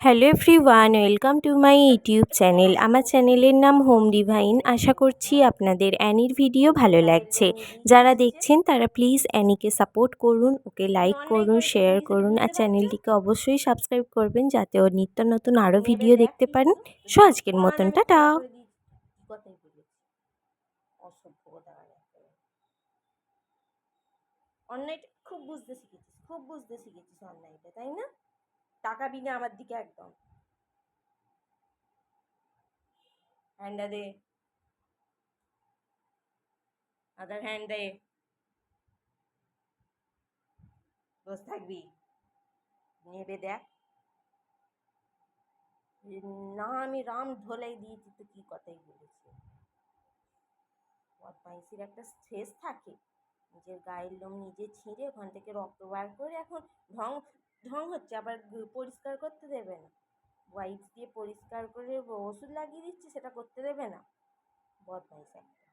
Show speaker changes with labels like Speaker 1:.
Speaker 1: Hello everyone, welcome to my YouTube channel. আমার চ্যানেলের নাম হোম ডিভাইন। আশা করছি আপনাদের অ্যানির ভিডিও ভালো লাগছে। যারা দেখছেন তারা প্লিজ অ্যানিকে সাপোর্ট করুন, ওকে লাইক করুন, শেয়ার করুন আর চ্যানেলটিকে অবশ্যই সাবস্ক্রাইব করবেন যাতে ওর নিত্য নতুন আরও ভিডিও দেখতে পারেন। সো আজকের মতন টাটা। অন্যায় খুব বুঝতে শিখেছিস অন্যায়টা, তাই না? টাকা বিনা আমার দিকে একদম হ্যান্ডা দে, আদার হ্যান্ড দে, বস থাকবি, নেবে দেখ। না, আমি রাম ধোলাই দিয়েছি তো কি কথাই বলেছি। বদমাইশির একটা শেষ থাকে, নিজের গায়ের লোম নিজে ছিঁড়ে ওখান থেকে রক্ত বার করে এখন ঢং ঢং হচ্ছে, আবার পরিষ্কার করতে দেবে না। ওয়াইপস দিয়ে পরিষ্কার করে ওষুধ লাগিয়ে দিচ্ছে, সেটা করতে দেবে না। বদমাইশ একটা।